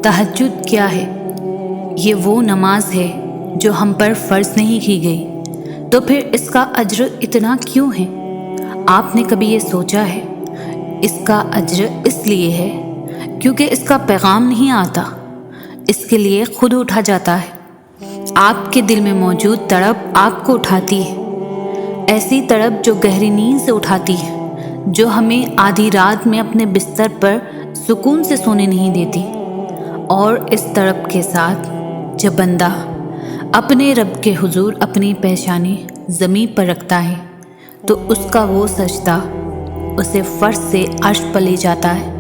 تہجد کیا ہے؟ یہ وہ نماز ہے جو ہم پر فرض نہیں کی گئی، تو پھر اس کا اجر اتنا کیوں ہے؟ آپ نے کبھی یہ سوچا ہے؟ اس کا اجر اس لیے ہے کیونکہ اس کا پیغام نہیں آتا، اس کے لیے خود اٹھا جاتا ہے۔ آپ کے دل میں موجود تڑپ آپ کو اٹھاتی ہے، ایسی تڑپ جو گہری نیند سے اٹھاتی ہے، جو ہمیں آدھی رات میں اپنے بستر پر سکون سے سونے نہیں دیتی۔ اور اس تڑپ کے ساتھ جب بندہ اپنے رب کے حضور اپنی پیشانی زمین پر رکھتا ہے تو اس کا وہ سجدہ اسے فرش سے عرش پر لے جاتا ہے۔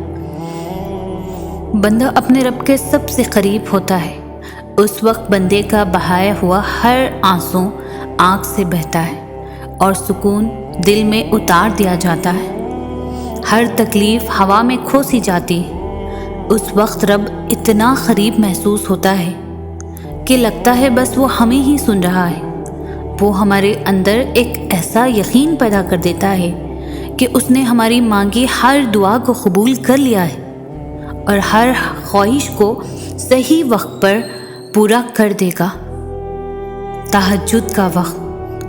بندہ اپنے رب کے سب سے قریب ہوتا ہے۔ اس وقت بندے کا بہایا ہوا ہر آنسو آنکھ سے بہتا ہے اور سکون دل میں اتار دیا جاتا ہے۔ ہر تکلیف ہوا میں کھو سی جاتی ہے۔ اس وقت رب اتنا قریب محسوس ہوتا ہے کہ لگتا ہے بس وہ ہمیں ہی سن رہا ہے۔ وہ ہمارے اندر ایک ایسا یقین پیدا کر دیتا ہے کہ اس نے ہماری مانگی ہر دعا کو قبول کر لیا ہے اور ہر خواہش کو صحیح وقت پر پورا کر دے گا۔ تہجد کا وقت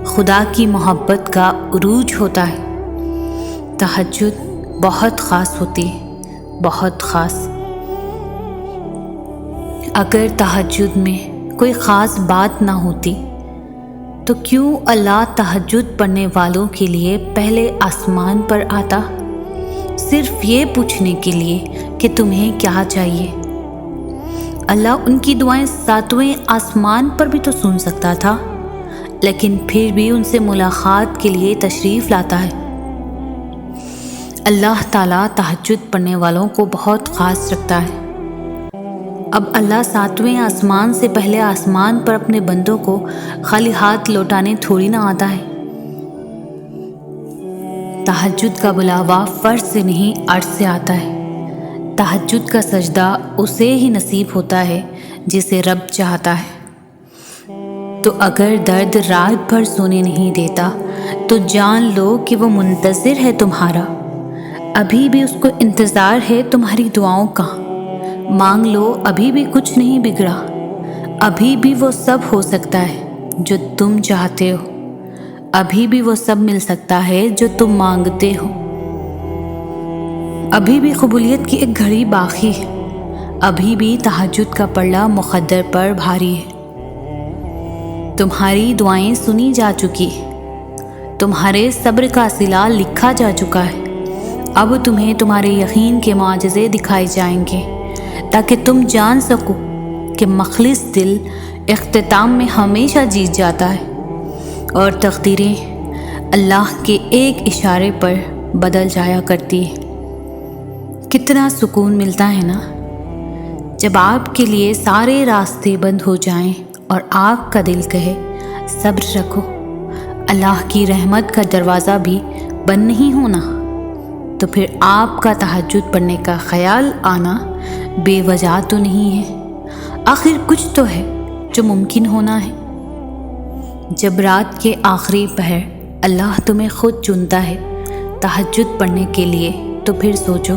خدا کی محبت کا عروج ہوتا ہے۔ تہجد بہت خاص ہوتی ہے، بہت خاص۔ اگر تہجد میں کوئی خاص بات نہ ہوتی تو کیوں اللہ تہجد پڑھنے والوں کے لیے پہلے آسمان پر آتا، صرف یہ پوچھنے کے لیے کہ تمہیں کیا چاہیے؟ اللہ ان کی دعائیں 7ویں آسمان پر بھی تو سن سکتا تھا، لیکن پھر بھی ان سے ملاقات کے لیے تشریف لاتا ہے۔ اللہ تعالیٰ تہجد پڑھنے والوں کو بہت خاص رکھتا ہے۔ اب اللہ 7ویں آسمان سے پہلے آسمان پر اپنے بندوں کو خالی ہاتھ لوٹانے تھوڑی نہ آتا ہے۔ تہجد کا بلاوا فرش سے نہیں عرش سے آتا ہے۔ تہجد کا سجدہ اسے ہی نصیب ہوتا ہے جسے رب چاہتا ہے۔ تو اگر درد رات بھر سونے نہیں دیتا تو جان لو کہ وہ منتظر ہے تمہارا، ابھی بھی اس کو انتظار ہے تمہاری دعاؤں کا۔ مانگ لو، ابھی بھی کچھ نہیں بگڑا، ابھی بھی وہ سب ہو سکتا ہے جو تم چاہتے ہو، ابھی بھی وہ سب مل سکتا ہے جو تم مانگتے ہو۔ ابھی بھی قبولیت کی ایک گھڑی باقی ہے، ابھی بھی تہجد کا پلڑا مقدر پر بھاری ہے۔ تمہاری دعائیں سنی جا چکی، تمہارے صبر کا صلہ لکھا جا چکا ہے۔ اب تمہیں تمہارے یقین کے معجزے دکھائے جائیں گے تاکہ تم جان سکو کہ مخلص دل اختتام میں ہمیشہ جیت جاتا ہے اور تقدیریں اللہ کے ایک اشارے پر بدل جایا کرتی ہے۔ کتنا سکون ملتا ہے نا جب آپ کے لیے سارے راستے بند ہو جائیں اور آپ کا دل کہے صبر رکھو، اللہ کی رحمت کا دروازہ بھی بند نہیں ہونا، تو پھر آپ کا تہجد پڑھنے کا خیال آنا بے وجہ تو نہیں ہے۔ آخر کچھ تو ہے جو ممکن ہونا ہے۔ جب رات کے آخری پہر اللہ تمہیں خود چنتا ہے تہجد پڑھنے کے لیے، تو پھر سوچو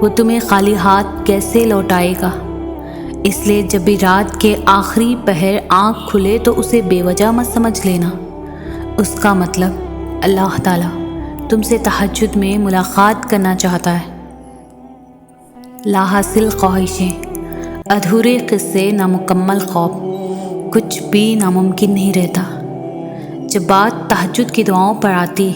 وہ تمہیں خالی ہاتھ کیسے لوٹائے گا۔ اس لیے جب بھی رات کے آخری پہر آنکھ کھلے تو اسے بے وجہ مت سمجھ لینا۔ اس کا مطلب اللہ تعالیٰ تم سے تہجد میں ملاقات کرنا چاہتا ہے۔ لاحاصل خواہشیں، ادھورے قصے، نامکمل خواب، کچھ بھی ناممکن نہیں رہتا۔ جب بات تہجد کی دعاؤں پر آتی،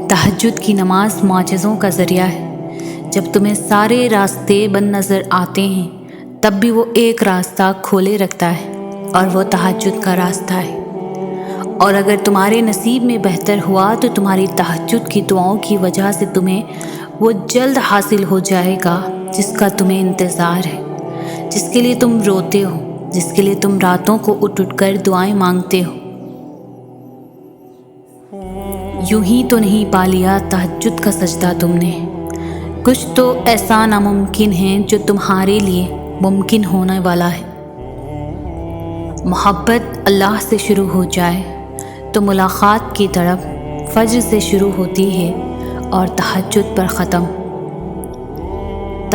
تہجد کی نماز معجزوں کا ذریعہ ہے۔ جب تمہیں سارے راستے بند نظر آتے ہیں تب بھی وہ ایک راستہ کھولے رکھتا ہے اور وہ تہجد کا راستہ ہے۔ اور اگر تمہارے نصیب میں بہتر ہوا تو تمہاری تہجد کی دعاؤں کی وجہ سے تمہیں وہ جلد حاصل ہو جائے گا جس کا تمہیں انتظار ہے، جس کے لیے تم روتے ہو، جس کے لیے تم راتوں کو اٹھ کر دعائیں مانگتے ہو۔ یوں ہی تو نہیں پا لیا تہجد کا سجدہ تم نے، کچھ تو ایسا ناممکن ہے جو تمہارے لیے ممکن ہونے والا ہے۔ محبت اللہ سے شروع ہو جائے تو ملاقات کی طرف فجر سے شروع ہوتی ہے اور تہجد پر ختم۔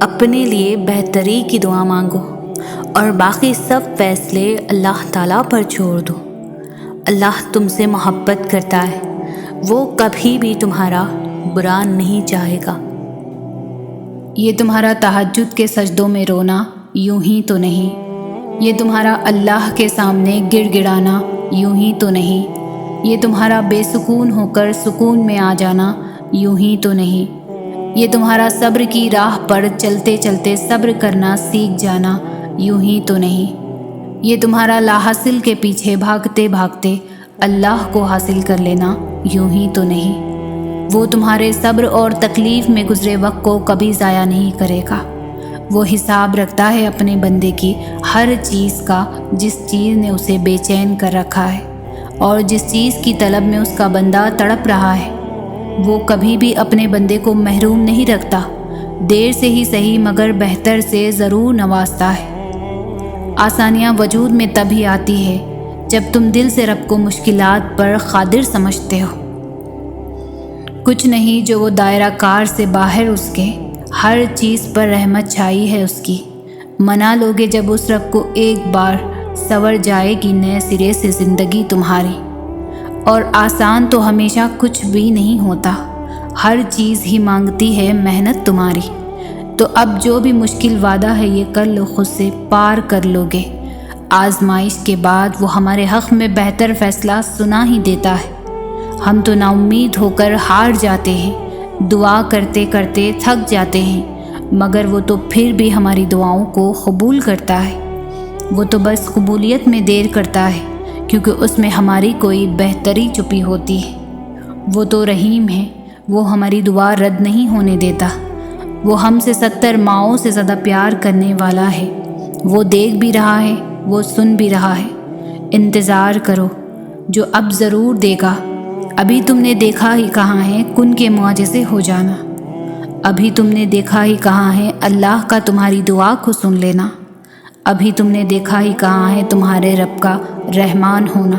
اپنے لیے بہتری کی دعا مانگو اور باقی سب فیصلے اللہ تعالیٰ پر چھوڑ دو۔ اللہ تم سے محبت کرتا ہے، وہ کبھی بھی تمہارا برا نہیں چاہے گا۔ یہ تمہارا تہجد کے سجدوں میں رونا یوں ہی تو نہیں، یہ تمہارا اللہ کے سامنے گڑ گڑانا یوں ہی تو نہیں، یہ تمہارا بے سکون ہو کر سکون میں آ جانا یوں ہی تو نہیں، یہ تمہارا صبر کی راہ پر چلتے چلتے صبر کرنا سیکھ جانا یوں ہی تو نہیں، یہ تمہارا لا حاصل کے پیچھے بھاگتے بھاگتے اللہ کو حاصل کر لینا یوں ہی تو نہیں۔ وہ تمہارے صبر اور تکلیف میں گزرے وقت کو کبھی ضائع نہیں کرے گا۔ وہ حساب رکھتا ہے اپنے بندے کی ہر چیز کا، جس چیز نے اسے بے چین کر رکھا ہے اور جس چیز کی طلب میں اس کا بندہ تڑپ رہا ہے۔ وہ کبھی بھی اپنے بندے کو محروم نہیں رکھتا، دیر سے ہی صحیح مگر بہتر سے ضرور نوازتا ہے۔ آسانیاں وجود میں تبھی آتی ہے جب تم دل سے رب کو مشکلات پر قادر سمجھتے ہو۔ کچھ نہیں جو وہ دائرہ کار سے باہر اس کے، ہر چیز پر رحمت چھائی ہے اس کی۔ منا لوگے جب اس رب کو ایک بار، سنور جائے گی نئے سرے سے زندگی تمہاری۔ اور آسان تو ہمیشہ کچھ بھی نہیں ہوتا، ہر چیز ہی مانگتی ہے محنت تمہاری۔ تو اب جو بھی مشکل وعدہ ہے یہ کر لو، خود سے پار کر لوگے۔ آزمائش کے بعد وہ ہمارے حق میں بہتر فیصلہ سنا ہی دیتا ہے۔ ہم تو نا امید ہو کر ہار جاتے ہیں، دعا کرتے کرتے تھک جاتے ہیں، مگر وہ تو پھر بھی ہماری دعاؤں کو قبول کرتا ہے۔ وہ تو بس قبولیت میں دیر کرتا ہے کیونکہ اس میں ہماری کوئی بہتری چھپی ہوتی ہے۔ وہ تو رحیم ہے، وہ ہماری دعا رد نہیں ہونے دیتا۔ وہ ہم سے 70 ماؤں سے زیادہ پیار کرنے والا ہے۔ وہ دیکھ بھی رہا ہے، وہ سن بھی رہا ہے۔ انتظار کرو، جو اب ضرور دے گا۔ ابھی تم نے دیکھا ہی کہاں ہے کن کے معجزے ہو جانا، ابھی تم نے دیکھا ہی کہاں ہے اللہ کا تمہاری دعا کو سن لینا، ابھی تم نے دیکھا ہی کہاں ہے تمہارے رب کا رحمان ہونا،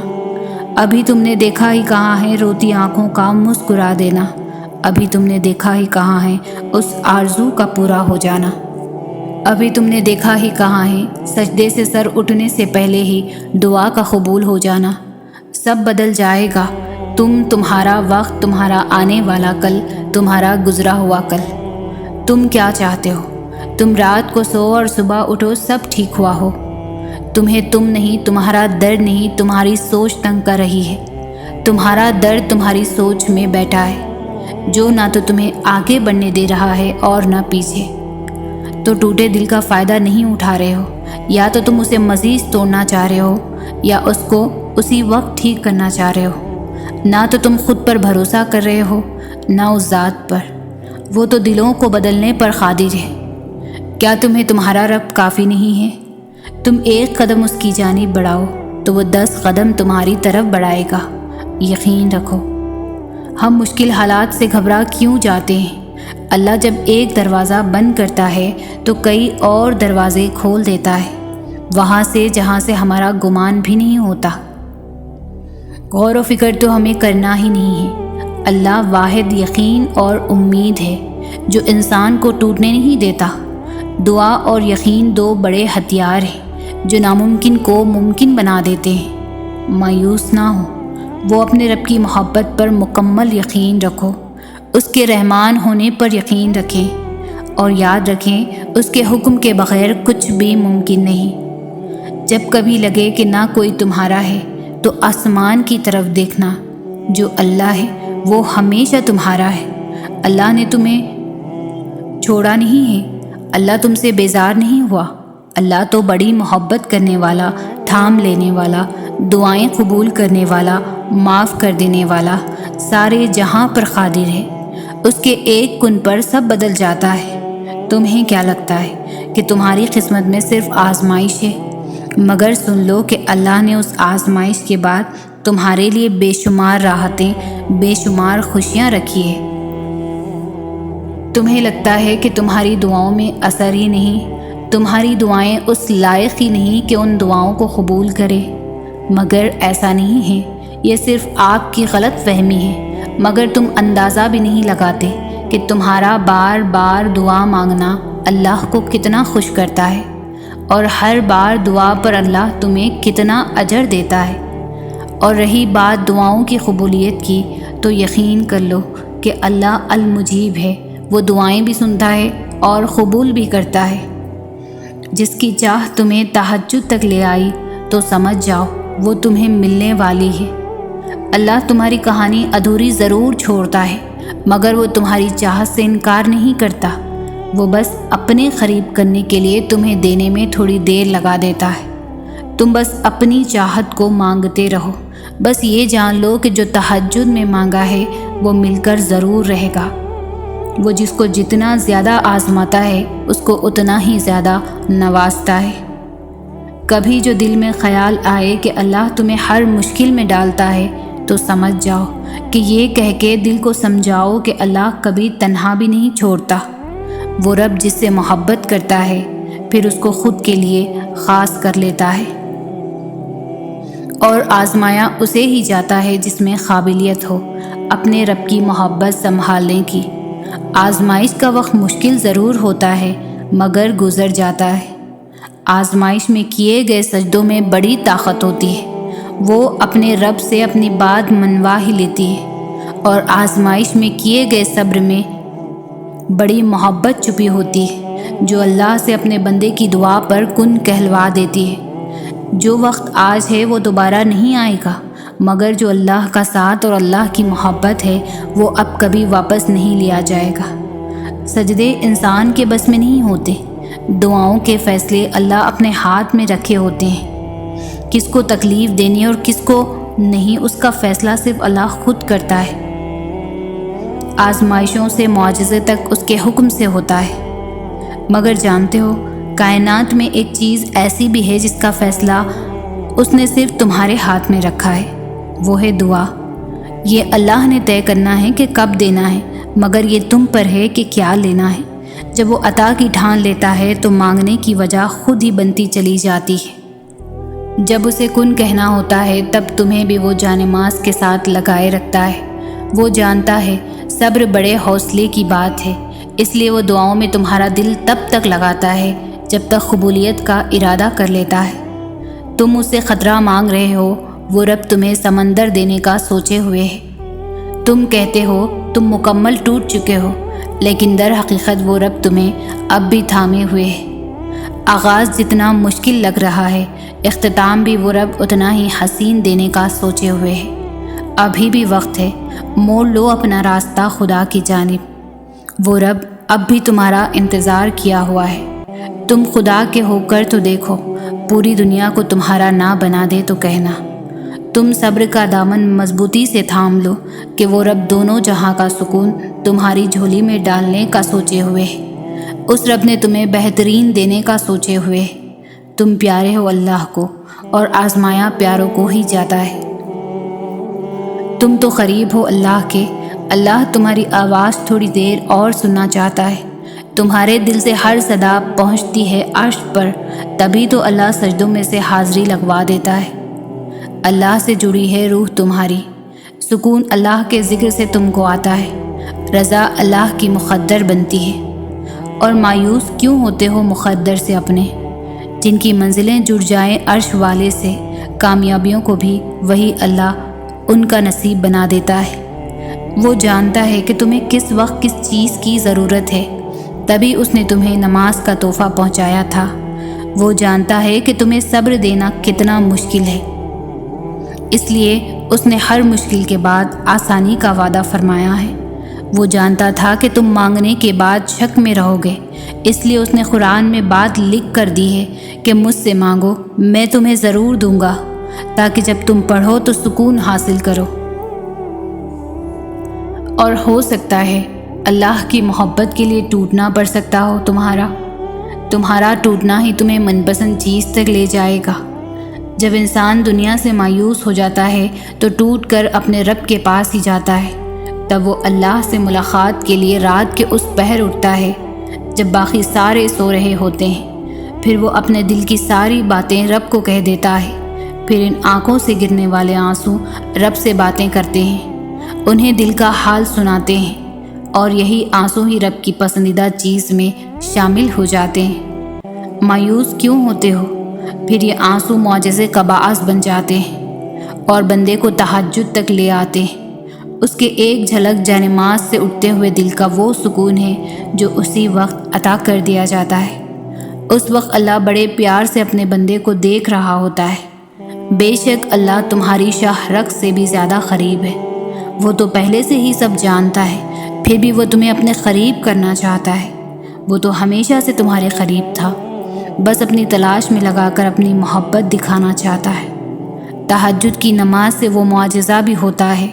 ابھی تم نے دیکھا ہی کہاں ہے روتی آنکھوں کا مسکرا دینا، ابھی تم نے دیکھا ہی کہاں ہے اس آرزو کا پورا ہو جانا، ابھی تم نے دیکھا ہی کہاں ہے سجدے سے سر اٹھنے سے پہلے ہی دعا کا قبول ہو جانا۔ سب بدل جائے گا، تمہارا وقت، تمہارا آنے والا کل، تمہارا گزرا ہوا کل۔ تم کیا چاہتے ہو؟ تم رات کو سو اور صبح اٹھو سب ٹھیک ہوا ہو۔ تمہیں تم نہیں، تمہارا درد نہیں، تمہاری سوچ تنگ کر رہی ہے۔ تمہارا درد تمہاری سوچ میں بیٹھا ہے جو نہ تو تمہیں آگے بڑھنے دے رہا ہے اور نہ پیچھے۔ تو ٹوٹے دل کا فائدہ نہیں اٹھا رہے ہو، یا تو تم اسے مزید توڑنا چاہ رہے ہو یا اس کو اسی وقت ٹھیک کرنا چاہ رہے ہو۔ نہ تو تم خود پر بھروسہ کر رہے ہو نہ اس ذات پر، وہ تو دلوں کو بدلنے پر قادر ہے۔ کیا تمہیں تمہارا رب کافی نہیں ہے؟ تم ایک قدم اس کی جانب بڑھاؤ تو وہ 10 قدم تمہاری طرف بڑھائے گا، یقین رکھو۔ ہم مشکل حالات سے گھبرا کیوں جاتے ہیں؟ اللہ جب ایک دروازہ بند کرتا ہے تو کئی اور دروازے کھول دیتا ہے، وہاں سے جہاں سے ہمارا گمان بھی نہیں ہوتا۔ غور و فکر تو ہمیں کرنا ہی نہیں ہے۔ اللہ واحد یقین اور امید ہے جو انسان کو ٹوٹنے نہیں دیتا۔ دعا اور یقین 2 بڑے ہتھیار ہیں جو ناممکن کو ممکن بنا دیتے ہیں۔ مایوس نہ ہو، وہ اپنے رب کی محبت پر مکمل یقین رکھو، اس کے رحمان ہونے پر یقین رکھیں اور یاد رکھیں اس کے حکم کے بغیر کچھ بھی ممکن نہیں۔ جب کبھی لگے کہ نہ کوئی تمہارا ہے تو آسمان کی طرف دیکھنا، جو اللہ ہے وہ ہمیشہ تمہارا ہے۔ اللہ نے تمہیں چھوڑا نہیں ہے، اللہ تم سے بیزار نہیں ہوا۔ اللہ تو بڑی محبت کرنے والا، تھام لینے والا، دعائیں قبول کرنے والا، معاف کر دینے والا، سارے جہاں پر قادر ہے۔ اس کے ایک کن پر سب بدل جاتا ہے۔ تمہیں کیا لگتا ہے کہ تمہاری قسمت میں صرف آزمائش ہے؟ مگر سن لو کہ اللہ نے اس آزمائش کے بعد تمہارے لیے بے شمار راحتیں، بے شمار خوشیاں رکھی ہے۔ تمہیں لگتا ہے کہ تمہاری دعاؤں میں اثر ہی نہیں، تمہاری دعائیں اس لائق ہی نہیں کہ ان دعاؤں کو قبول کرے، مگر ایسا نہیں ہے۔ یہ صرف آپ کی غلط فہمی ہے، مگر تم اندازہ بھی نہیں لگاتے کہ تمہارا بار بار دعا مانگنا اللہ کو کتنا خوش کرتا ہے اور ہر بار دعا پر اللہ تمہیں کتنا اجر دیتا ہے۔ اور رہی بات دعاؤں کی قبولیت کی، تو یقین کر لو کہ اللہ المجیب ہے، وہ دعائیں بھی سنتا ہے اور قبول بھی کرتا ہے۔ جس کی چاہ تمہیں تہجد تک لے آئی تو سمجھ جاؤ وہ تمہیں ملنے والی ہے۔ اللہ تمہاری کہانی ادھوری ضرور چھوڑتا ہے، مگر وہ تمہاری چاہت سے انکار نہیں کرتا۔ وہ بس اپنے قریب کرنے کے لیے تمہیں دینے میں تھوڑی دیر لگا دیتا ہے۔ تم بس اپنی چاہت کو مانگتے رہو۔ بس یہ جان لو کہ جو تہجد میں مانگا ہے وہ مل کر ضرور رہے گا۔ وہ جس کو جتنا زیادہ آزماتا ہے اس کو اتنا ہی زیادہ نوازتا ہے۔ کبھی جو دل میں خیال آئے کہ اللہ تمہیں ہر مشکل میں ڈالتا ہے تو سمجھ جاؤ کہ یہ کہہ کے دل کو سمجھاؤ کہ اللہ کبھی تنہا بھی نہیں چھوڑتا۔ وہ رب جس سے محبت کرتا ہے پھر اس کو خود کے لیے خاص کر لیتا ہے، اور آزمایا اسے ہی جاتا ہے جس میں قابلیت ہو اپنے رب کی محبت سنبھالنے کی۔ آزمائش کا وقت مشکل ضرور ہوتا ہے مگر گزر جاتا ہے۔ آزمائش میں کیے گئے سجدوں میں بڑی طاقت ہوتی ہے، وہ اپنے رب سے اپنی بات منوا ہی لیتی ہے، اور آزمائش میں کیے گئے صبر میں بڑی محبت چھپی ہوتی ہے جو اللہ سے اپنے بندے کی دعا پر کن کہلوا دیتی ہے۔ جو وقت آج ہے وہ دوبارہ نہیں آئے گا، مگر جو اللہ کا ساتھ اور اللہ کی محبت ہے وہ اب کبھی واپس نہیں لیا جائے گا۔ سجدے انسان کے بس میں نہیں ہوتے، دعاؤں کے فیصلے اللہ اپنے ہاتھ میں رکھے ہوتے ہیں۔ کس کو تکلیف دینی اور کس کو نہیں، اس کا فیصلہ صرف اللہ خود کرتا ہے۔ آزمائشوں سے معجزے تک اس کے حکم سے ہوتا ہے۔ مگر جانتے ہو کائنات میں ایک چیز ایسی بھی ہے جس کا فیصلہ اس نے صرف تمہارے ہاتھ میں رکھا ہے، وہ ہے دعا۔ یہ اللہ نے طے کرنا ہے کہ کب دینا ہے، مگر یہ تم پر ہے کہ کیا لینا ہے۔ جب وہ عطا کی ٹھان لیتا ہے تو مانگنے کی وجہ خود ہی بنتی چلی جاتی ہے۔ جب اسے کن کہنا ہوتا ہے تب تمہیں بھی وہ جانماز کے ساتھ لگائے رکھتا ہے۔ وہ جانتا ہے صبر بڑے حوصلے کی بات ہے، اس لیے وہ دعاؤں میں تمہارا دل تب تک لگاتا ہے جب تک قبولیت کا ارادہ کر لیتا ہے۔ تم اس سے خطرہ مانگ رہے ہو، وہ رب تمہیں سمندر دینے کا سوچے ہوئے ہے۔ تم کہتے ہو تم مکمل ٹوٹ چکے ہو، لیکن در حقیقت وہ رب تمہیں اب بھی تھامے ہوئے ہے۔ آغاز جتنا مشکل لگ رہا ہے، اختتام بھی وہ رب اتنا ہی حسین دینے کا سوچے ہوئے ہے۔ ابھی بھی وقت ہے، موڑ لو اپنا راستہ خدا کی جانب۔ وہ رب اب بھی تمہارا انتظار کیا ہوا ہے۔ تم خدا کے ہو کر تو دیکھو، پوری دنیا کو تمہارا نہ بنا دے تو کہنا۔ تم صبر کا دامن مضبوطی سے تھام لو کہ وہ رب دونوں جہاں کا سکون تمہاری جھولی میں ڈالنے کا سوچے ہوئے ہے۔ اس رب نے تمہیں بہترین دینے کا سوچے ہوئے ہے۔ تم پیارے ہو اللہ کو، اور آزمایا پیاروں کو ہی جاتا ہے۔ تم تو قریب ہو اللہ کے، اللہ تمہاری آواز تھوڑی دیر اور سننا چاہتا ہے۔ تمہارے دل سے ہر صدا پہنچتی ہے عرش پر، تبھی تو اللہ سجدوں میں سے حاضری لگوا دیتا ہے۔ اللہ سے جڑی ہے روح تمہاری، سکون اللہ کے ذکر سے تم کو آتا ہے، رضا اللہ کی مقدر بنتی ہے۔ اور مایوس کیوں ہوتے ہو مقدر سے اپنے؟ جن کی منزلیں جڑ جائیں عرش والے سے، کامیابیوں کو بھی وہی اللہ ان کا نصیب بنا دیتا ہے۔ وہ جانتا ہے کہ تمہیں کس وقت کس چیز کی ضرورت ہے، تبھی اس نے تمہیں نماز کا تحفہ پہنچایا تھا۔ وہ جانتا ہے کہ تمہیں صبر دینا کتنا مشکل ہے، اس لیے اس نے ہر مشکل کے بعد آسانی کا وعدہ فرمایا ہے۔ وہ جانتا تھا کہ تم مانگنے کے بعد شک میں رہو گے، اس لیے اس نے قرآن میں بات لکھ کر دی ہے کہ مجھ سے مانگو، میں تمہیں ضرور دوں گا، تاکہ جب تم پڑھو تو سکون حاصل کرو۔ اور ہو سکتا ہے اللہ کی محبت کے لیے ٹوٹنا پڑ سکتا ہو تمہارا ٹوٹنا ہی تمہیں من پسند چیز تک لے جائے گا۔ جب انسان دنیا سے مایوس ہو جاتا ہے تو ٹوٹ کر اپنے رب کے پاس ہی جاتا ہے، تب وہ اللہ سے ملاقات کے لیے رات کے اس پہر اٹھتا ہے جب باقی سارے سو رہے ہوتے ہیں۔ پھر وہ اپنے دل کی ساری باتیں رب کو کہہ دیتا ہے۔ پھر ان آنکھوں سے گرنے والے آنسو رب سے باتیں کرتے ہیں، انہیں دل کا حال سناتے ہیں۔ اور یہی آنسو ہی رب کی پسندیدہ چیز میں شامل ہو جاتے ہیں۔ مایوس کیوں ہوتے ہو؟ پھر یہ آنسو معجزے کا باعث بن جاتے ہیں اور بندے کو تہجد تک لے آتے ہیں۔ اس کے ایک جھلک جانماز سے اٹھتے ہوئے دل کا وہ سکون ہے جو اسی وقت عطا کر دیا جاتا ہے۔ اس وقت اللہ بڑے پیار سے اپنے بندے کو دیکھ رہا ہوتا ہے۔ بے شک اللہ تمہاری شاہ رگ سے بھی زیادہ قریب ہے۔ وہ تو پہلے سے ہی سب جانتا ہے، پھر بھی وہ تمہیں اپنے قریب کرنا چاہتا ہے۔ وہ تو ہمیشہ سے تمہارے قریب تھا، بس اپنی تلاش میں لگا کر اپنی محبت دکھانا چاہتا ہے۔ تہجد کی نماز سے وہ معجزہ بھی ہوتا ہے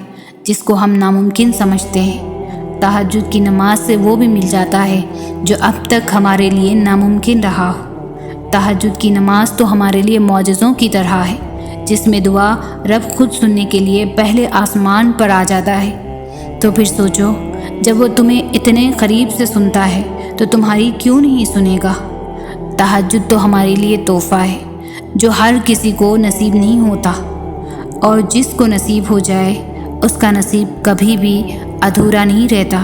جس کو ہم ناممکن سمجھتے ہیں۔ تہجد کی نماز سے وہ بھی مل جاتا ہے جو اب تک ہمارے لیے ناممکن رہا ہو۔ تہجد کی نماز تو ہمارے لیے معجزوں کی طرح ہے، جس میں دعا رب خود سننے کے لیے پہلے آسمان پر آ جاتا ہے۔ تو پھر سوچو، جب وہ تمہیں اتنے قریب سے سنتا ہے تو تمہاری کیوں نہیں سنے گا؟ تہجد تو ہمارے لیے تحفہ ہے جو ہر کسی کو نصیب نہیں ہوتا، اور جس کو نصیب ہو جائے اس کا نصیب کبھی بھی ادھورا نہیں رہتا۔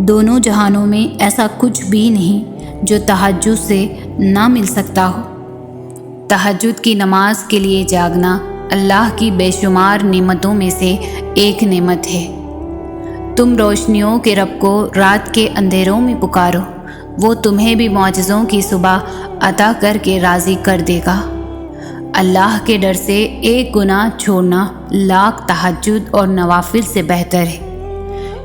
دونوں جہانوں میں ایسا کچھ بھی نہیں جو تہجد سے نہ مل سکتا ہو۔ تہجد کی نماز کے لیے جاگنا اللہ کی بے شمار نعمتوں میں سے ایک نعمت ہے۔ تم روشنیوں کے رب کو رات کے اندھیروں میں پکارو، وہ تمہیں بھی معجزوں کی صبح عطا کر کے راضی کر دے گا۔ اللہ کے ڈر سے ایک گناہ چھوڑنا لاکھ تہجد اور نوافل سے بہتر ہے۔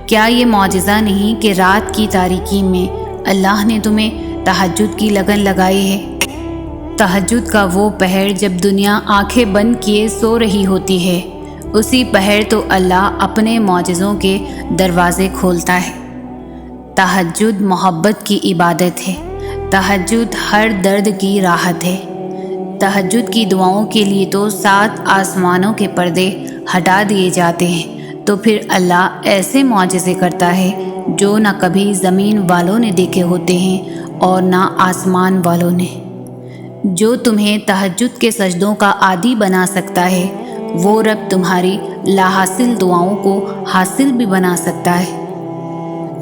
کیا یہ معجزہ نہیں کہ رات کی تاریکی میں اللہ نے تمہیں تہجد کی لگن لگائی ہے؟ تہجد کا وہ پہر جب دنیا آنکھیں بند کیے سو رہی ہوتی ہے، اسی پہر تو اللہ اپنے معجزوں کے دروازے کھولتا ہے۔ تہجد محبت کی عبادت ہے۔ تہجد ہر درد کی راحت ہے۔ تہجد کی دعاؤں کے لیے تو 7 آسمانوں کے پردے ہٹا دیے جاتے ہیں، تو پھر اللہ ایسے معجزے کرتا ہے جو نہ کبھی زمین والوں نے دیکھے ہوتے ہیں اور نہ آسمان والوں نے۔ جو تمہیں تہجد کے سجدوں کا عادی بنا سکتا ہے، وہ رب تمہاری لاحاصل دعاؤں کو حاصل بھی بنا سکتا ہے۔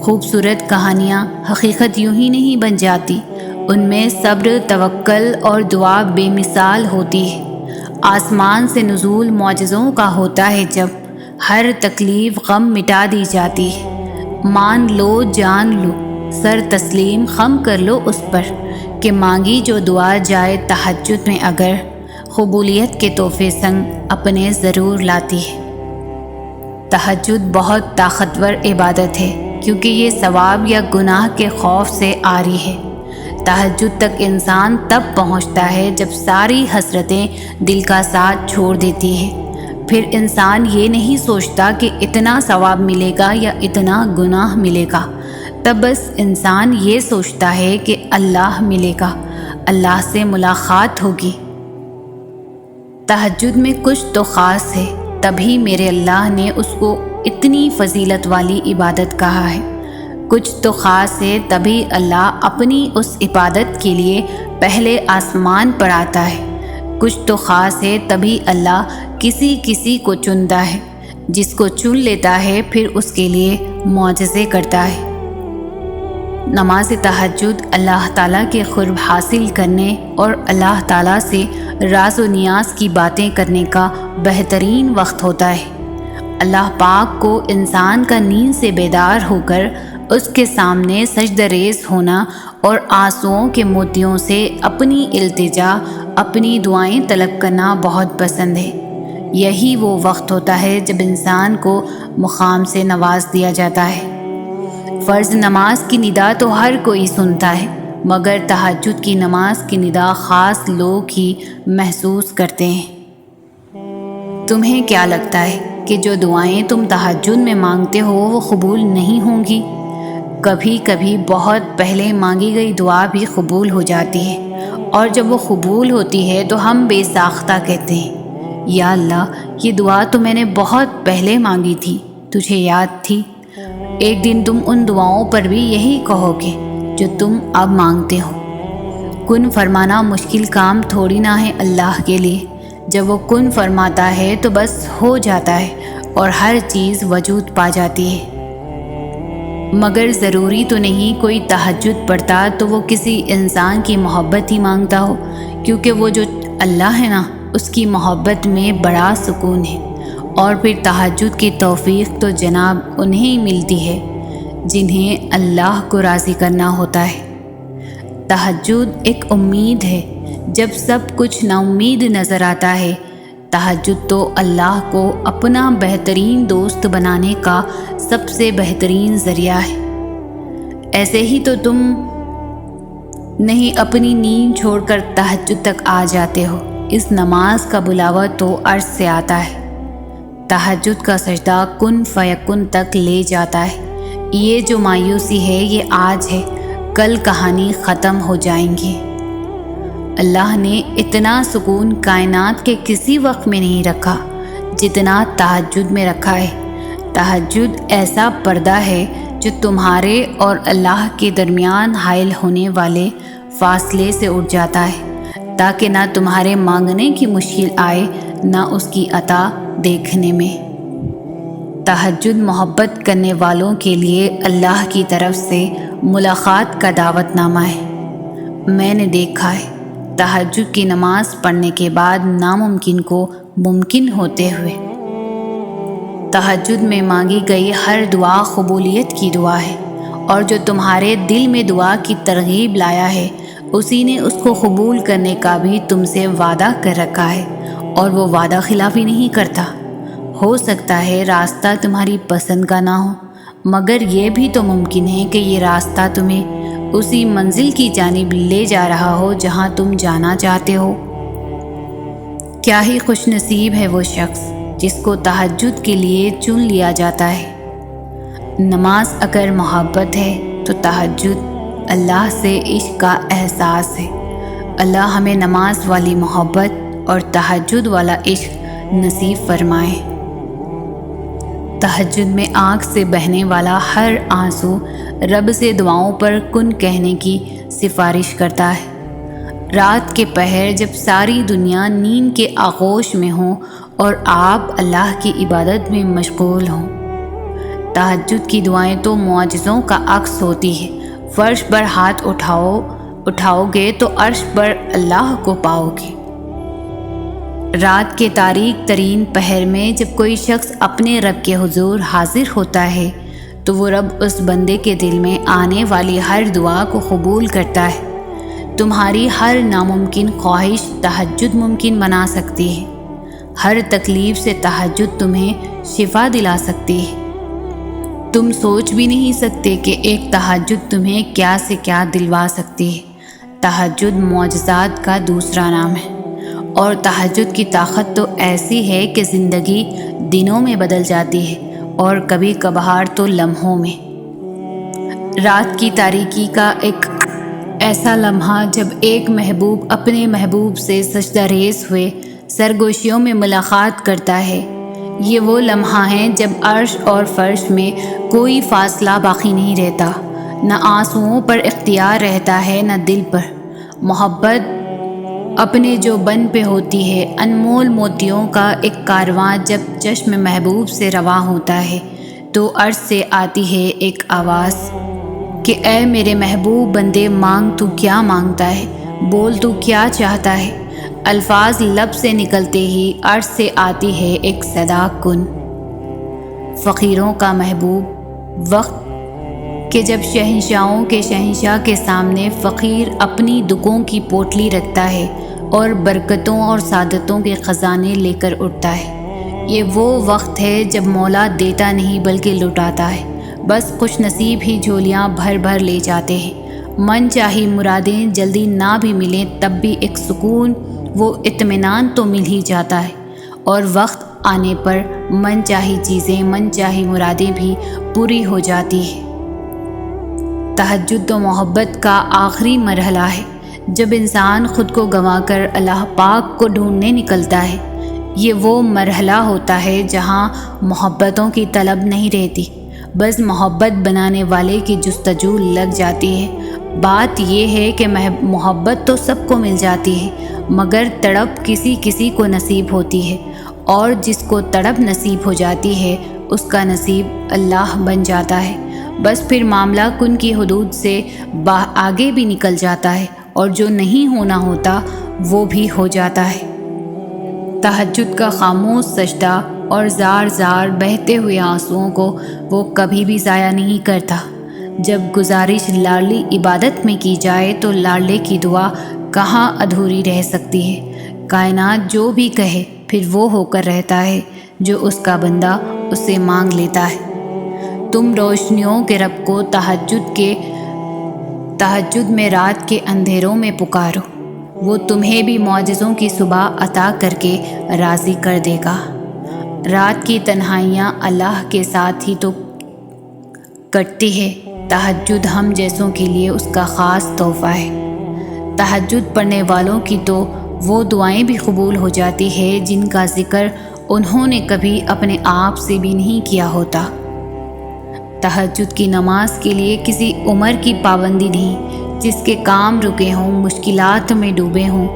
خوبصورت کہانیاں حقیقت یوں ہی نہیں بن جاتی، ان میں صبر، توکل اور دعا بے مثال ہوتی ہے۔ آسمان سے نزول معجزوں کا ہوتا ہے جب ہر تکلیف غم مٹا دی جاتی ہے۔ مان لو، جان لو، سر تسلیم خم کر لو اس پر کہ مانگی جو دعا جائے تہجد میں اگر، قبولیت کے تحفے سنگ اپنے ضرور لاتی ہے۔ تہجد بہت طاقتور عبادت ہے کیونکہ یہ ثواب یا گناہ کے خوف سے عاری ہے۔ تہجد تک انسان تب پہنچتا ہے جب ساری حسرتیں دل کا ساتھ چھوڑ دیتی ہے۔ پھر انسان یہ نہیں سوچتا کہ اتنا ثواب ملے گا یا اتنا گناہ ملے گا، تب بس انسان یہ سوچتا ہے کہ اللہ ملے گا، اللہ سے ملاقات ہوگی۔ تہجد میں کچھ تو خاص ہے، تبھی میرے اللہ نے اس کو اتنی فضیلت والی عبادت کہا ہے۔ کچھ تو خاص ہے، تبھی اللہ اپنی اس عبادت کے لیے پہلے آسمان پر آتا ہے۔ کچھ تو خاص ہے، تبھی اللہ کسی کسی کو چنتا ہے، جس کو چن لیتا ہے پھر اس کے لیے معجزے کرتا ہے۔ نماز تہجد اللہ تعالیٰ کے قرب حاصل کرنے اور اللہ تعالیٰ سے راز و نیاز کی باتیں کرنے کا بہترین وقت ہوتا ہے۔ اللہ پاک کو انسان کا نیند سے بیدار ہو کر اس کے سامنے سجدہ ریز ہونا اور آنسوؤں کے موتیوں سے اپنی التجا، اپنی دعائیں طلب کرنا بہت پسند ہے۔ یہی وہ وقت ہوتا ہے جب انسان کو مقام سے نواز دیا جاتا ہے۔ فرض نماز کی ندا تو ہر کوئی سنتا ہے، مگر تہجد کی نماز کی ندا خاص لوگ ہی محسوس کرتے ہیں۔ تمہیں کیا لگتا ہے کہ جو دعائیں تم تہجد میں مانگتے ہو وہ قبول نہیں ہوں گی؟ کبھی کبھی بہت پہلے مانگی گئی دعا بھی قبول ہو جاتی ہے، اور جب وہ قبول ہوتی ہے تو ہم بے ساختہ کہتے ہیں، یا اللہ یہ دعا تو میں نے بہت پہلے مانگی تھی، تجھے یاد تھی؟ ایک دن تم ان دعاؤں پر بھی یہی کہو گے جو تم اب مانگتے ہو۔ کن فرمانا مشکل کام تھوڑی نہ ہے اللہ کے لیے۔ جب وہ کن فرماتا ہے تو بس ہو جاتا ہے اور ہر چیز وجود پا جاتی ہے۔ مگر ضروری تو نہیں کوئی تہجد پڑھتا تو وہ کسی انسان کی محبت ہی مانگتا ہو، کیونکہ وہ جو اللہ ہے نا، اس کی محبت میں بڑا سکون ہے۔ اور پھر تہجد کی توفیق تو جناب انہیں ملتی ہے جنہیں اللہ کو راضی کرنا ہوتا ہے۔ تہجد ایک امید ہے جب سب کچھ نا امید نظر آتا ہے۔ تہجد تو اللہ کو اپنا بہترین دوست بنانے کا سب سے بہترین ذریعہ ہے۔ ایسے ہی تو تم نہیں اپنی نیند چھوڑ کر تہجد تک آ جاتے ہو۔ اس نماز کا بلاوا تو عرش سے آتا ہے۔ تہجد کا سجدہ کن فیکن تک لے جاتا ہے۔ یہ جو مایوسی ہے یہ آج ہے، کل کہانی ختم ہو جائیں گی۔ اللہ نے اتنا سکون کائنات کے کسی وقت میں نہیں رکھا جتنا تہجد میں رکھا ہے۔ تہجد ایسا پردہ ہے جو تمہارے اور اللہ کے درمیان حائل ہونے والے فاصلے سے اٹھ جاتا ہے، تاکہ نہ تمہارے مانگنے کی مشکل آئے نہ اس کی عطا دیکھنے میں۔ تہجد محبت کرنے والوں کے لیے اللہ کی طرف سے ملاقات کا دعوت نامہ ہے۔ میں نے دیکھا ہے تہجد کی نماز پڑھنے کے بعد ناممکن کو ممکن ہوتے ہوئے۔ تہجد میں مانگی گئی ہر دعا قبولیت کی دعا ہے، اور جو تمہارے دل میں دعا کی ترغیب لایا ہے اسی نے اس کو قبول کرنے کا بھی تم سے وعدہ کر رکھا ہے، اور وہ وعدہ خلافی نہیں کرتا۔ ہو سکتا ہے راستہ تمہاری پسند کا نہ ہو، مگر یہ بھی تو ممکن ہے کہ یہ راستہ تمہیں اسی منزل کی جانب لے جا رہا ہو جہاں تم جانا چاہتے ہو۔ کیا ہی خوش نصیب ہے وہ شخص جس کو تہجد کے لیے چن لیا جاتا ہے۔ نماز اگر محبت ہے تو تہجد اللہ سے عشق کا احساس ہے۔ اللہ ہمیں نماز والی محبت اور تہجد والا عشق نصیب فرمائے۔ تہجد میں آنکھ سے بہنے والا ہر آنسو رب سے دعاؤں پر کن کہنے کی سفارش کرتا ہے۔ رات کے پہر جب ساری دنیا نیند کے آغوش میں ہوں اور آپ اللہ کی عبادت میں مشغول ہوں، تہجد کی دعائیں تو معجزوں کا عکس ہوتی ہے۔ فرش پر ہاتھ اٹھاؤ گے تو عرش پر اللہ کو پاؤ گے۔ رات کے تاریک ترین پہر میں جب کوئی شخص اپنے رب کے حضور حاضر ہوتا ہے تو وہ رب اس بندے کے دل میں آنے والی ہر دعا کو قبول کرتا ہے۔ تمہاری ہر ناممکن خواہش تہجد ممکن بنا سکتی ہے۔ ہر تکلیف سے تہجد تمہیں شفا دلا سکتی ہے۔ تم سوچ بھی نہیں سکتے کہ ایک تہجد تمہیں کیا سے کیا دلوا سکتی ہے۔ تہجد معجزات کا دوسرا نام ہے، اور تہجد کی طاقت تو ایسی ہے کہ زندگی دنوں میں بدل جاتی ہے اور کبھی کبھار تو لمحوں میں۔ رات کی تاریکی کا ایک ایسا لمحہ جب ایک محبوب اپنے محبوب سے سجدہ ریز ہوئے سرگوشیوں میں ملاقات کرتا ہے، یہ وہ لمحہ ہے جب عرش اور فرش میں کوئی فاصلہ باقی نہیں رہتا، نہ آنسوؤں پر اختیار رہتا ہے نہ دل پر۔ محبت اپنے جو بن پہ ہوتی ہے، انمول موتیوں کا ایک کارواں جب چشم محبوب سے رواں ہوتا ہے تو عرش سے آتی ہے ایک آواز کہ اے میرے محبوب بندے، مانگ تو کیا مانگتا ہے، بول تو کیا چاہتا ہے۔ الفاظ لب سے نکلتے ہی عرش سے آتی ہے ایک صدا کن۔ فقیروں کا محبوب وقت کہ جب شہنشاہوں کے شہنشاہ کے سامنے فقیر اپنی دکوں کی پوٹلی رکھتا ہے اور برکتوں اور سعادتوں کے خزانے لے کر اٹھتا ہے۔ یہ وہ وقت ہے جب مولا دیتا نہیں بلکہ لٹاتا ہے۔ بس خوش نصیب ہی جھولیاں بھر بھر لے جاتے ہیں۔ من چاہی مرادیں جلدی نہ بھی ملیں تب بھی ایک سکون، وہ اطمینان تو مل ہی جاتا ہے، اور وقت آنے پر من چاہی چیزیں، من چاہی مرادیں بھی پوری ہو جاتی ہیں۔ تہجد و محبت کا آخری مرحلہ ہے جب انسان خود کو گنوا کر اللہ پاک کو ڈھونڈنے نکلتا ہے۔ یہ وہ مرحلہ ہوتا ہے جہاں محبتوں کی طلب نہیں رہتی، بس محبت بنانے والے کی جستجو لگ جاتی ہے۔ بات یہ ہے کہ محبت تو سب کو مل جاتی ہے، مگر تڑپ کسی کسی کو نصیب ہوتی ہے، اور جس کو تڑپ نصیب ہو جاتی ہے اس کا نصیب اللہ بن جاتا ہے۔ بس پھر معاملہ کن کی حدود سے آگے بھی نکل جاتا ہے اور جو نہیں ہونا ہوتا وہ بھی ہو جاتا ہے۔ تہجد کا خاموش سجدہ اور زار زار بہتے ہوئے آنسوؤں کو وہ کبھی بھی ضائع نہیں کرتا۔ جب گزارش لاڈلی عبادت میں کی جائے تو لاڈلے کی دعا کہاں ادھوری رہ سکتی ہے۔ کائنات جو بھی کہے پھر وہ ہو کر رہتا ہے جو اس کا بندہ اسے مانگ لیتا ہے۔ تم روشنیوں کے رب کو تہجد میں رات کے اندھیروں میں پکارو، وہ تمہیں بھی معجزوں کی صبح عطا کر کے راضی کر دے گا۔ رات کی تنہائیاں اللہ کے ساتھ ہی تو کٹتی ہے، تہجد ہم جیسوں کے لیے اس کا خاص تحفہ ہے۔ تہجد پڑھنے والوں کی تو وہ دعائیں بھی قبول ہو جاتی ہے جن کا ذکر انہوں نے کبھی اپنے آپ سے بھی نہیں کیا ہوتا۔ تہجد کی نماز کے لیے کسی عمر کی پابندی نہیں، جس کے کام رکے ہوں، مشکلات میں ڈوبے ہوں،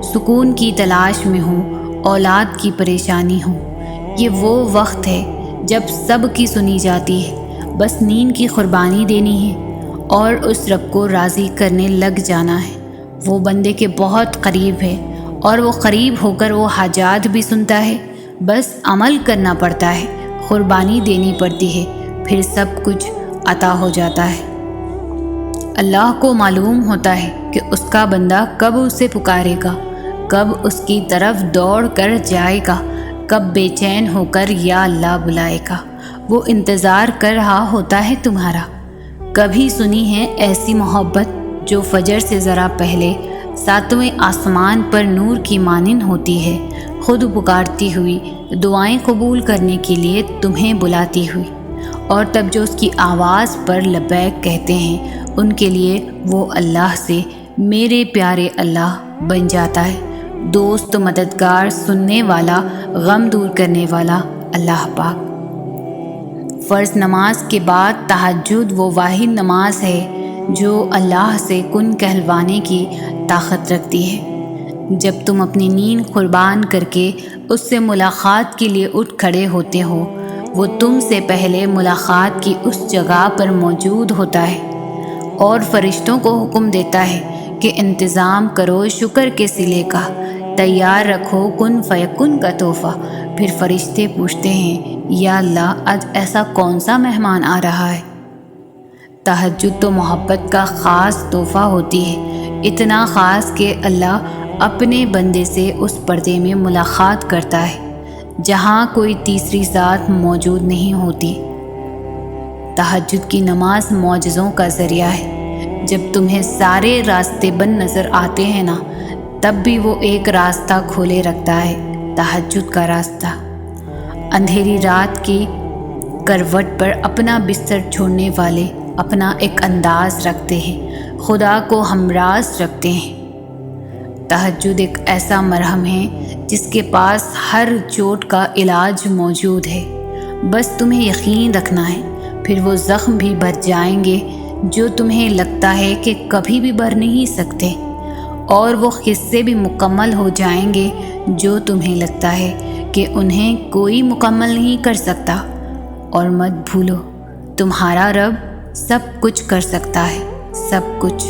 سکون کی تلاش میں ہوں، اولاد کی پریشانی ہوں۔ یہ وہ وقت ہے جب سب کی سنی جاتی ہے، بس نیند کی قربانی دینی ہے اور اس رب کو راضی کرنے لگ جانا ہے۔ وہ بندے کے بہت قریب ہے اور وہ قریب ہو کر وہ حاجات بھی سنتا ہے، بس عمل کرنا پڑتا ہے، قربانی دینی پڑتی ہے، پھر سب کچھ عطا ہو جاتا ہے۔ اللہ کو معلوم ہوتا ہے کہ اس کا بندہ کب اسے پکارے گا، کب اس کی طرف دوڑ کر جائے گا، کب بے چین ہو کر یا اللہ بلائے گا۔ وہ انتظار کر رہا ہوتا ہے تمہارا۔ کبھی سنی ہے ایسی محبت جو فجر سے ذرا پہلے ساتویں آسمان پر نور کی مانند ہوتی ہے، خود پکارتی ہوئی، دعائیں قبول کرنے کے لیے تمہیں بلاتی ہوئی، اور تب جو اس کی آواز پر لبیک کہتے ہیں ان کے لیے وہ اللہ سے میرے پیارے اللہ بن جاتا ہے، دوست، مددگار، سننے والا، غم دور کرنے والا اللہ پاک۔ فرض نماز کے بعد تہجد وہ واحد نماز ہے جو اللہ سے کن کہلوانے کی طاقت رکھتی ہے۔ جب تم اپنی نیند قربان کر کے اس سے ملاقات کے لیے اٹھ کھڑے ہوتے ہو، وہ تم سے پہلے ملاقات کی اس جگہ پر موجود ہوتا ہے اور فرشتوں کو حکم دیتا ہے کہ انتظام کرو شکر کے صلے کا، تیار رکھو کن فیکن کا تحفہ۔ پھر فرشتے پوچھتے ہیں یا اللہ آج ایسا کون سا مہمان آ رہا ہے؟ تہجد تو محبت کا خاص تحفہ ہوتی ہے، اتنا خاص کہ اللہ اپنے بندے سے اس پردے میں ملاقات کرتا ہے جہاں کوئی تیسری ذات موجود نہیں ہوتی۔ تہجد کی نماز معجزوں کا ذریعہ ہے۔ جب تمہیں سارے راستے بند نظر آتے ہیں نا، تب بھی وہ ایک راستہ کھولے رکھتا ہے، تہجد کا راستہ۔ اندھیری رات کی کروٹ پر اپنا بستر چھوڑنے والے اپنا ایک انداز رکھتے ہیں، خدا کو ہمراز رکھتے ہیں۔ تہجد ایک ایسا مرہم ہے جس کے پاس ہر چوٹ کا علاج موجود ہے، بس تمہیں یقین رکھنا ہے، پھر وہ زخم بھی بھر جائیں گے جو تمہیں لگتا ہے کہ کبھی بھی بھر نہیں سکتے، اور وہ قصے بھی مکمل ہو جائیں گے جو تمہیں لگتا ہے کہ انہیں کوئی مکمل نہیں کر سکتا۔ اور مت بھولو تمہارا رب سب کچھ کر سکتا ہے، سب کچھ۔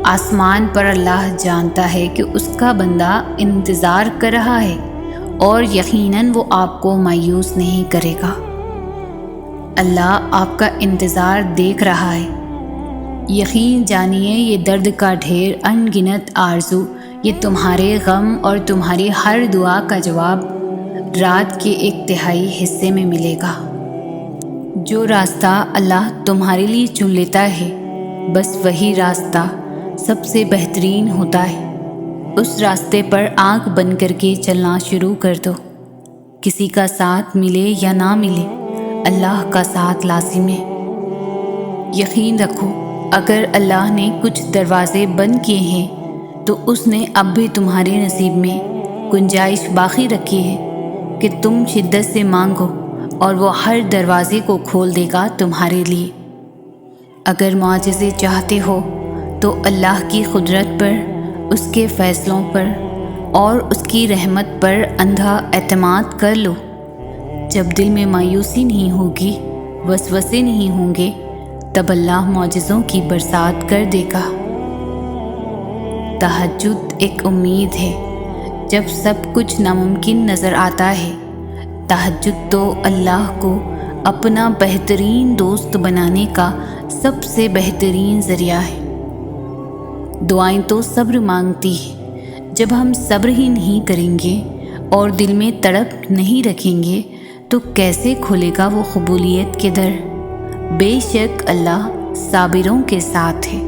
آسمان پر اللہ جانتا ہے کہ اس کا بندہ انتظار کر رہا ہے اور یقیناً وہ آپ کو مایوس نہیں کرے گا۔ اللہ آپ کا انتظار دیکھ رہا ہے۔ یقین جانیے یہ درد کا ڈھیر، ان گنت آرزو، یہ تمہارے غم اور تمہاری ہر دعا کا جواب رات کے 1/3 حصے میں ملے گا۔ جو راستہ اللہ تمہارے لیے چن لیتا ہے، بس وہی راستہ سب سے بہترین ہوتا ہے۔ اس راستے پر آنکھ بند کر کے چلنا شروع کر دو۔ کسی کا ساتھ ملے یا نہ ملے، اللہ کا ساتھ لازم ہے۔ یقین رکھو اگر اللہ نے کچھ دروازے بند کیے ہیں تو اس نے اب بھی تمہارے نصیب میں گنجائش باقی رکھی ہے کہ تم شدت سے مانگو اور وہ ہر دروازے کو کھول دے گا تمہارے لیے۔ اگر معجزے چاہتے ہو تو اللہ کی قدرت پر، اس کے فیصلوں پر اور اس کی رحمت پر اندھا اعتماد کر لو۔ جب دل میں مایوسی نہیں ہوگی وسوسے نہیں ہوں گے تب اللہ معجزوں کی برسات کر دے گا۔ تہجد ایک امید ہے جب سب کچھ ناممکن نظر آتا ہے۔ تہجد تو اللہ کو اپنا بہترین دوست بنانے کا سب سے بہترین ذریعہ ہے۔ دعائیں تو صبر مانگتی ہیں۔ جب ہم صبر ہی نہیں کریں گے اور دل میں تڑپ نہیں رکھیں گے تو کیسے کھلے گا وہ قبولیت کے در؟ بے شک اللہ صابروں کے ساتھ ہے۔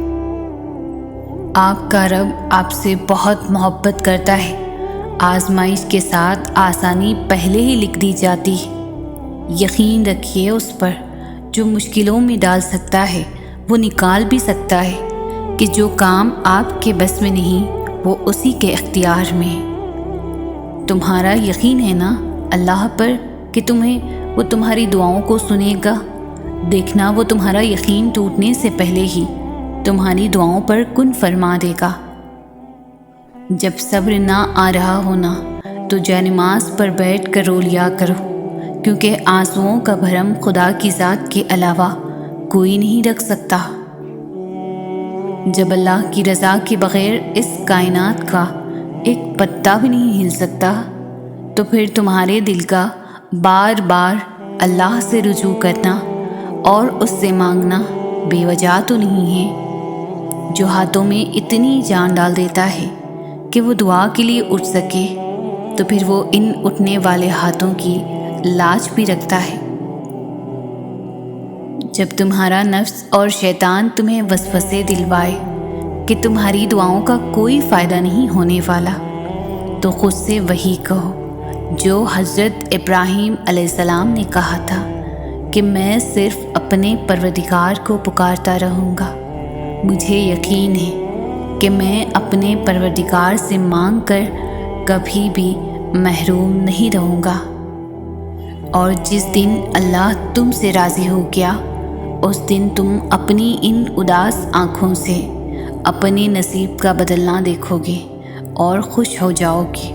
آپ کا رب آپ سے بہت محبت کرتا ہے۔ آزمائش کے ساتھ آسانی پہلے ہی لکھ دی جاتی ہے۔ یقین رکھیے اس پر جو مشکلوں میں ڈال سکتا ہے وہ نکال بھی سکتا ہے، کہ جو کام آپ کے بس میں نہیں وہ اسی کے اختیار میں ہے۔ تمہارا یقین ہے نا اللہ پر کہ وہ تمہاری دعاؤں کو سنے گا؟ دیکھنا وہ تمہارا یقین ٹوٹنے سے پہلے ہی تمہاری دعاؤں پر کن فرما دے گا۔ جب صبر نہ آ رہا ہونا تو جانماز پر بیٹھ کر رو لیا کرو، کیونکہ آنسوؤں کا بھرم خدا کی ذات کے علاوہ کوئی نہیں رکھ سکتا۔ جب اللہ کی رضا کے بغیر اس کائنات کا ایک پتا بھی نہیں ہل سکتا تو پھر تمہارے دل کا بار بار اللہ سے رجوع کرنا اور اس سے مانگنا بے وجہ تو نہیں ہے؟ جو ہاتھوں میں اتنی جان ڈال دیتا ہے کہ وہ دعا کے لیے اٹھ سکے تو پھر وہ ان اٹھنے والے ہاتھوں کی لاج بھی رکھتا ہے۔ جب تمہارا نفس اور شیطان تمہیں وسوسے دلوائے کہ تمہاری دعاؤں کا کوئی فائدہ نہیں ہونے والا تو خود سے وہی کہو جو حضرت ابراہیم علیہ السلام نے کہا تھا کہ میں صرف اپنے پروردگار کو پکارتا رہوں گا۔ مجھے یقین ہے کہ میں اپنے پروردگار سے مانگ کر کبھی بھی محروم نہیں رہوں گا، اور جس دن اللہ تم سے راضی ہو گیا اس دن تم اپنی ان اداس آنکھوں سے اپنے نصیب کا بدلنا دیکھو گے اور خوش ہو جاؤ گے۔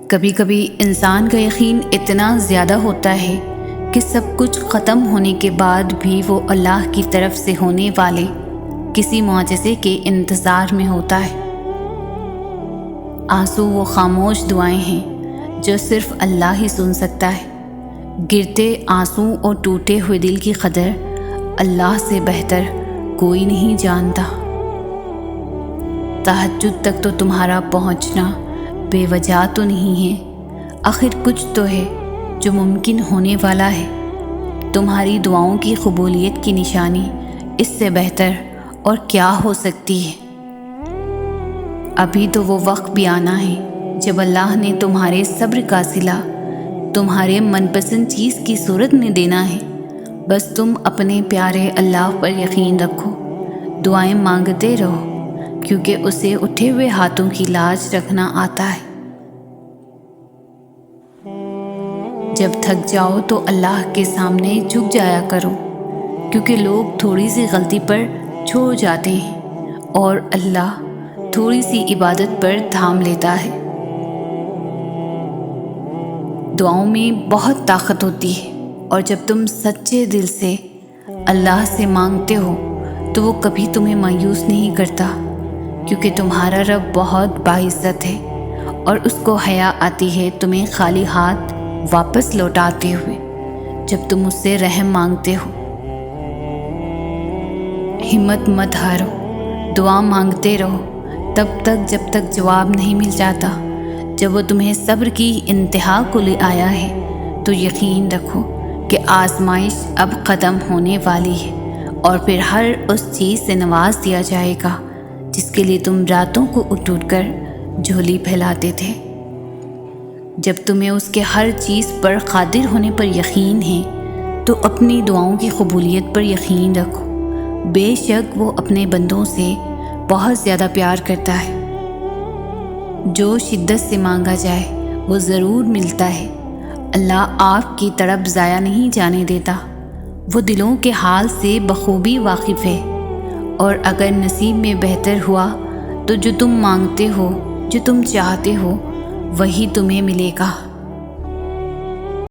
کبھی کبھی انسان کا یقین اتنا زیادہ ہوتا ہے کہ سب کچھ ختم ہونے کے بعد بھی وہ اللہ کی طرف سے ہونے والے کسی معجزے کے انتظار میں ہوتا ہے۔ آنسو وہ خاموش دعائیں ہیں جو صرف اللہ ہی سن سکتا ہے۔ گرتے آنسو اور ٹوٹے ہوئے دل کی قدر اللہ سے بہتر کوئی نہیں جانتا۔ تہجد تک تو تمہارا پہنچنا بے وجہ تو نہیں ہے، آخر کچھ تو ہے جو ممکن ہونے والا ہے۔ تمہاری دعاؤں کی قبولیت کی نشانی اس سے بہتر اور کیا ہو سکتی ہے؟ ابھی تو وہ وقت بھی آنا ہے جب اللہ نے تمہارے صبر کا صلہ تمہارے من پسند چیز کی صورت میں دینا ہے۔ بس تم اپنے پیارے اللہ پر یقین رکھو، دعائیں مانگتے رہو، کیونکہ اسے اٹھے ہوئے ہاتھوں کی لاج رکھنا آتا ہے۔ جب تھک جاؤ تو اللہ کے سامنے جھک جایا کرو، کیونکہ لوگ تھوڑی سی غلطی پر چھوڑ جاتے ہیں اور اللہ تھوڑی سی عبادت پر تھام لیتا ہے۔ دعاؤں میں بہت طاقت ہوتی ہے، اور جب تم سچے دل سے اللہ سے مانگتے ہو تو وہ کبھی تمہیں مایوس نہیں کرتا، کیونکہ تمہارا رب بہت باعزت ہے اور اس کو حیا آتی ہے تمہیں خالی ہاتھ واپس لوٹاتے ہوئے جب تم اس سے رحم مانگتے ہو۔ ہمت مت ہارو، دعا مانگتے رہو تب تک جب تک جواب نہیں مل جاتا۔ جب وہ تمہیں صبر کی انتہا کو لے آیا ہے تو یقین رکھو کہ آزمائش اب ختم ہونے والی ہے، اور پھر ہر اس چیز سے نواز دیا جائے گا جس کے لیے تم راتوں کو اٹھ کر جھولی پھیلاتے تھے۔ جب تمہیں اس کے ہر چیز پر قادر ہونے پر یقین ہے تو اپنی دعاؤں کی قبولیت پر یقین رکھو۔ بے شک وہ اپنے بندوں سے بہت زیادہ پیار کرتا ہے۔ جو شدت سے مانگا جائے وہ ضرور ملتا ہے۔ اللہ آپ کی تڑپ ضائع نہیں جانے دیتا، وہ دلوں کے حال سے بخوبی واقف ہے، اور اگر نصیب میں بہتر ہوا تو جو تم مانگتے ہو، جو تم چاہتے ہو، وہی تمہیں ملے گا۔